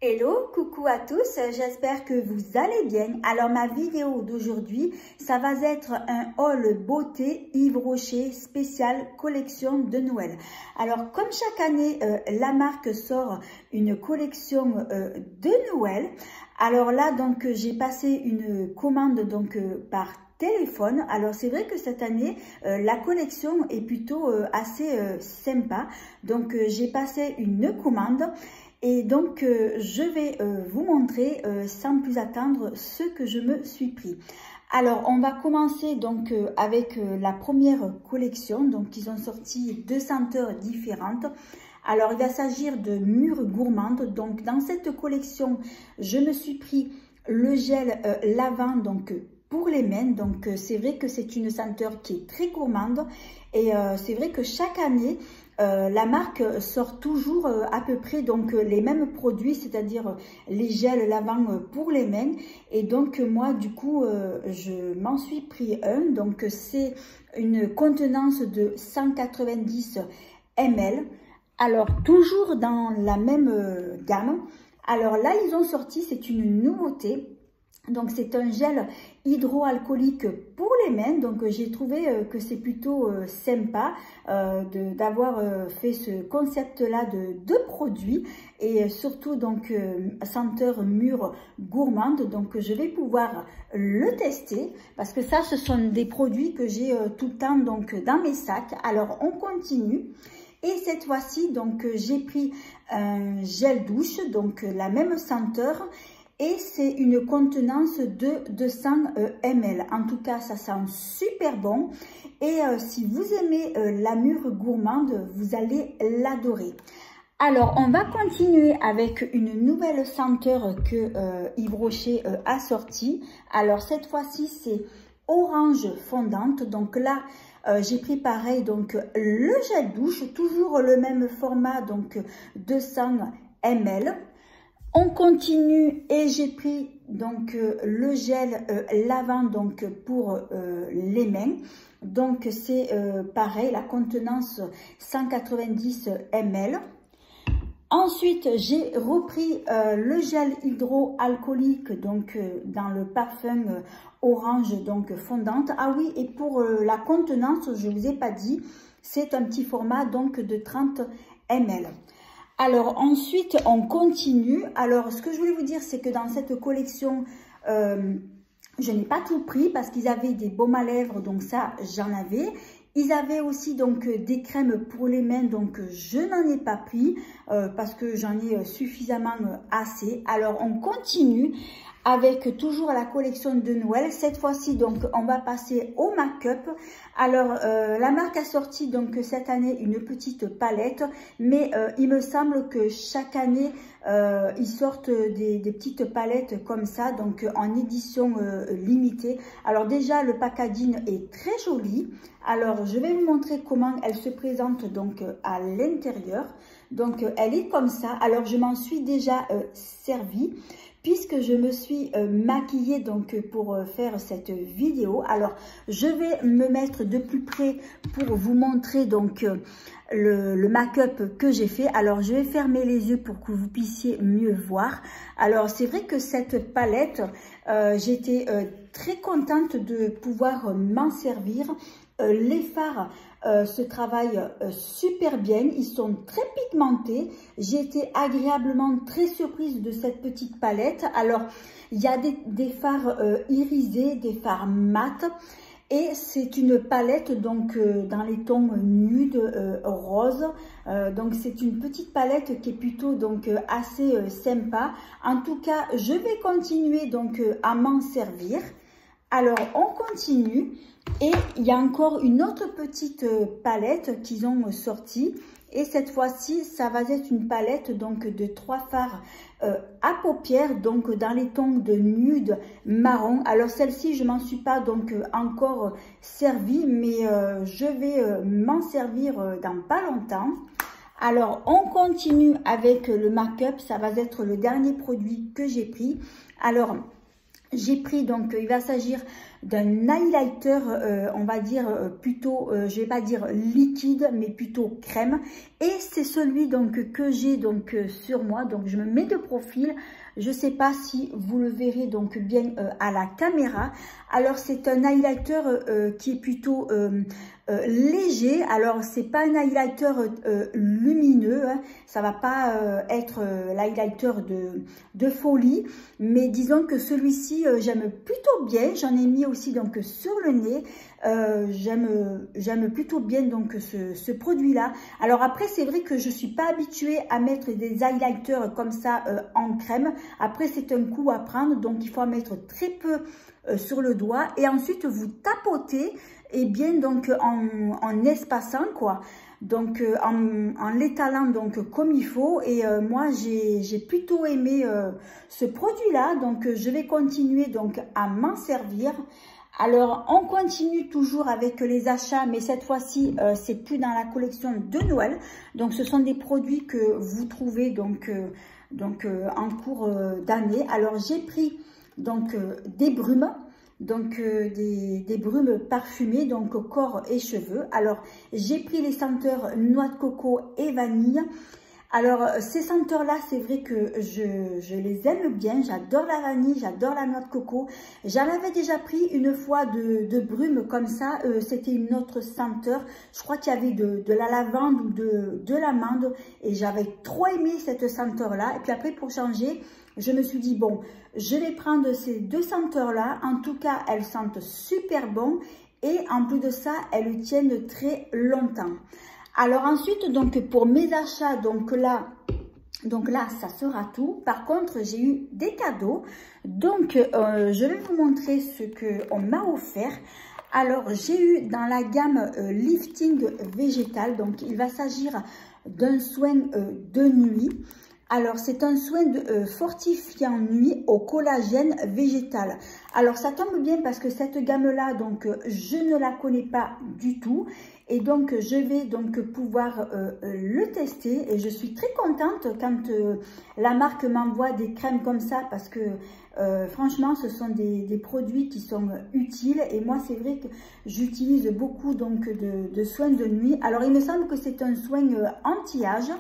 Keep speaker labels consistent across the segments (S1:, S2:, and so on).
S1: Hello, coucou à tous, j'espère que vous allez bien. Alors ma vidéo d'aujourd'hui, ça va être un haul beauté Yves Rocher spécial collection de Noël. Alors comme chaque année, la marque sort une collection de Noël. Alors là donc j'ai passé une commande par téléphone. Alors c'est vrai que cette année la collection est plutôt assez sympa. Donc j'ai passé une commande. Et donc, je vais vous montrer sans plus attendre ce que je me suis pris. Alors, on va commencer donc avec la première collection. Donc, ils ont sorti 2 senteurs différentes. Alors, il va s'agir de Mûre Gourmande. Donc, dans cette collection, je me suis pris le gel lavande donc pour les mains. Donc, c'est vrai que c'est une senteur qui est très gourmande. Et c'est vrai que chaque année, la marque sort toujours à peu près donc les mêmes produits, c'est-à-dire les gels lavant pour les mains. Et donc moi du coup je m'en suis pris un. Donc c'est une contenance de 190 ml. Alors toujours dans la même gamme. Alors là ils ont sorti, c'est une nouveauté. Donc c'est un gel hydroalcoolique pour les mains. Donc j'ai trouvé que c'est plutôt sympa d'avoir fait ce concept là de produits. Et surtout donc senteur mûre gourmande. Donc je vais pouvoir le tester parce que ça ce sont des produits que j'ai tout le temps donc dans mes sacs. Alors on continue. Et cette fois-ci donc j'ai pris un gel douche, donc la même senteur. Et c'est une contenance de 200 ml. En tout cas, ça sent super bon. Et si vous aimez la mûre gourmande, vous allez l'adorer. Alors, on va continuer avec une nouvelle senteur que Yves Rocher a sortie. Alors, cette fois-ci, c'est orange fondante. Donc là, j'ai pris pareil, donc le gel douche, toujours le même format, donc 200 ml. On continue et j'ai pris donc le gel lavant donc pour les mains. Donc c'est pareil, la contenance 190 ml. Ensuite, j'ai repris le gel hydroalcoolique donc dans le parfum orange donc fondante. Ah oui, et pour la contenance, je vous ai pas dit, c'est un petit format donc de 30 ml. Alors ensuite, on continue. Alors ce que je voulais vous dire, c'est que dans cette collection, je n'ai pas tout pris parce qu'ils avaient des baumes à lèvres, donc ça j'en avais. Ils avaient aussi donc des crèmes pour les mains, donc je n'en ai pas pris parce que j'en ai suffisamment assez. Alors on continue avec toujours la collection de Noël. Cette fois-ci donc on va passer au make-up. Alors la marque a sorti donc cette année une petite palette, mais il me semble que chaque année ils sortent des petites palettes comme ça, donc en édition limitée. Alors déjà le packaging est très joli. Alors je vais vous montrer comment elle se présente donc à l'intérieur. Donc elle est comme ça. Alors je m'en suis déjà servi puisque je me suis maquillée donc pour faire cette vidéo. Alors je vais me mettre de plus près pour vous montrer donc le make-up que j'ai fait. Alors je vais fermer les yeux pour que vous puissiez mieux voir. Alors c'est vrai que cette palette, j'étais très contente de pouvoir m'en servir. Les fards se travaillent super bien, ils sont très pigmentés. J'ai été agréablement très surprise de cette petite palette. Alors il y a des fards irisés, des fards mat, et c'est une palette donc dans les tons nude, rose. Donc c'est une petite palette qui est plutôt donc assez sympa. En tout cas, je vais continuer donc à m'en servir. Alors on continue. Et il y a encore une autre petite palette qu'ils ont sortie. Et cette fois-ci, ça va être une palette donc de 3 fards à paupières, donc dans les tons de nude marron. Alors celle-ci, je m'en suis pas donc encore servie, mais je vais m'en servir dans pas longtemps. Alors on continue avec le make-up, ça va être le dernier produit que j'ai pris. Alors J'ai pris, donc il va s'agir d'un highlighter, on va dire plutôt, je vais pas dire liquide, mais plutôt crème. Et c'est celui donc que j'ai donc sur moi, donc je me mets de profil. Je sais pas si vous le verrez donc bien à la caméra. Alors c'est un highlighter qui est plutôt léger. Alors c'est pas un highlighter lumineux, hein. Ça va pas être l'highlighter de folie, mais disons que celui-ci j'aime plutôt bien. J'en ai mis aussi donc sur le nez. J'aime plutôt bien donc ce produit là. Alors après c'est vrai que je suis pas habituée à mettre des highlighters comme ça en crème. Après c'est un coup à prendre, donc il faut en mettre très peu sur le doigt et ensuite vous tapotez et bien donc en espaçant quoi, donc en l'étalant donc comme il faut. Et moi j'ai plutôt aimé ce produit là, donc je vais continuer donc à m'en servir. Alors, on continue toujours avec les achats, mais cette fois-ci, c'est plus dans la collection de Noël. Donc, ce sont des produits que vous trouvez donc en cours d'année. Alors, j'ai pris donc des brumes, donc des brumes parfumées, donc corps et cheveux. Alors, j'ai pris les senteurs noix de coco et vanille. Alors, ces senteurs-là, c'est vrai que je les aime bien. J'adore la vanille, j'adore la noix de coco. J'en avais déjà pris une fois de brume comme ça. C'était une autre senteur. Je crois qu'il y avait de la lavande ou de l'amande. Et j'avais trop aimé cette senteur-là. Et puis après, pour changer, je me suis dit, bon, je vais prendre ces deux senteurs-là. En tout cas, elles sentent super bon. Et en plus de ça, elles tiennent très longtemps. Alors ensuite, donc pour mes achats, donc là, ça sera tout. Par contre, j'ai eu des cadeaux. Donc, je vais vous montrer ce qu'on m'a offert. Alors, j'ai eu dans la gamme lifting végétal. Donc, il va s'agir d'un soin de nuit. Alors, c'est un soin fortifiant nuit au collagène végétal. Alors, ça tombe bien parce que cette gamme-là, donc, je ne la connais pas du tout. Et donc, je vais donc pouvoir le tester. Et je suis très contente quand la marque m'envoie des crèmes comme ça parce que franchement, ce sont des produits qui sont utiles. Et moi, c'est vrai que j'utilise beaucoup donc de soins de nuit. Alors, il me semble que c'est un soin anti-âge.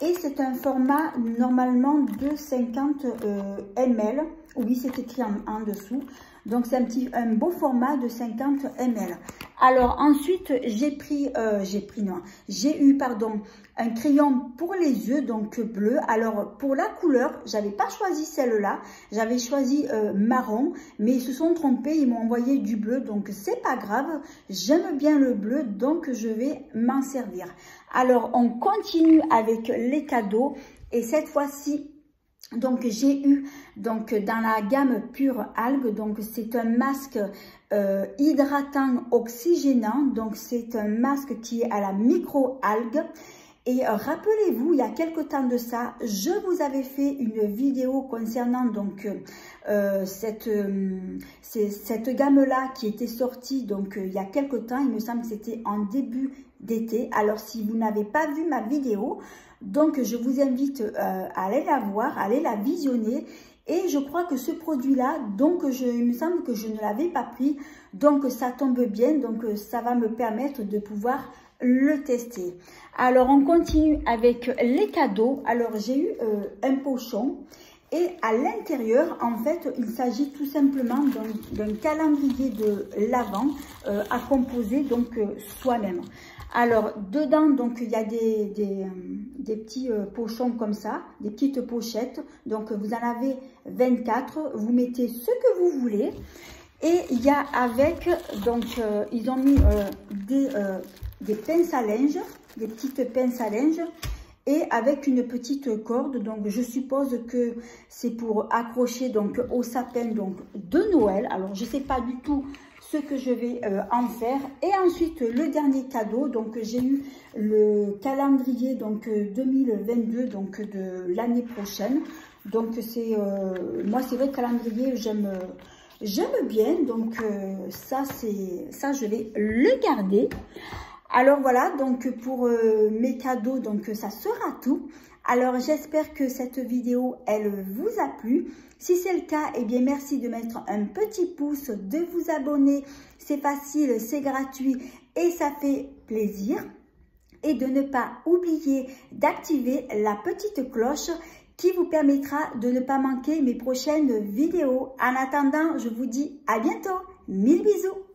S1: Et c'est un format normalement de 50 ml. Oui, c'est écrit en dessous. Donc, c'est un beau format de 50 ml. Alors, ensuite, j'ai eu un crayon pour les yeux, donc bleu. Alors, pour la couleur, j'avais pas choisi celle-là. J'avais choisi marron, mais ils se sont trompés. Ils m'ont envoyé du bleu, donc c'est pas grave. J'aime bien le bleu, donc je vais m'en servir. Alors, on continue avec les cadeaux. Et cette fois-ci, donc j'ai eu donc dans la gamme pure algue, donc c'est un masque hydratant oxygénant, donc c'est un masque qui est à la micro-algue. Et rappelez-vous, il y a quelque temps de ça, je vous avais fait une vidéo concernant donc cette gamme-là qui était sortie donc il y a quelque temps, il me semble que c'était en début d'été. Alors si vous n'avez pas vu ma vidéo, donc je vous invite à aller la voir, à aller la visionner. Et je crois que ce produit-là, donc il me semble que je ne l'avais pas pris, donc ça tombe bien, donc ça va me permettre de pouvoir le tester. Alors on continue avec les cadeaux. Alors j'ai eu un pochon et à l'intérieur en fait il s'agit tout simplement d'un calendrier de l'Avent à composer donc soi-même. Alors dedans donc il y a des petits pochons comme ça, des petites pochettes, donc vous en avez 24, vous mettez ce que vous voulez. Et il y a avec, donc ils ont mis des pinces à linge, des petites pinces à linge et avec une petite corde. Donc je suppose que c'est pour accrocher donc au sapin donc de Noël. Alors je sais pas du tout ce que je vais en faire. Et ensuite le dernier cadeau, donc j'ai eu le calendrier donc 2022 donc de l'année prochaine. Donc c'est moi c'est vrai, le calendrier j'aime bien, donc ça je vais le garder. Alors voilà, donc pour mes cadeaux, donc ça sera tout. Alors, j'espère que cette vidéo, elle vous a plu. Si c'est le cas, eh bien, merci de mettre un petit pouce, de vous abonner. C'est facile, c'est gratuit et ça fait plaisir. Et de ne pas oublier d'activer la petite cloche qui vous permettra de ne pas manquer mes prochaines vidéos. En attendant, je vous dis à bientôt. 1000 bisous.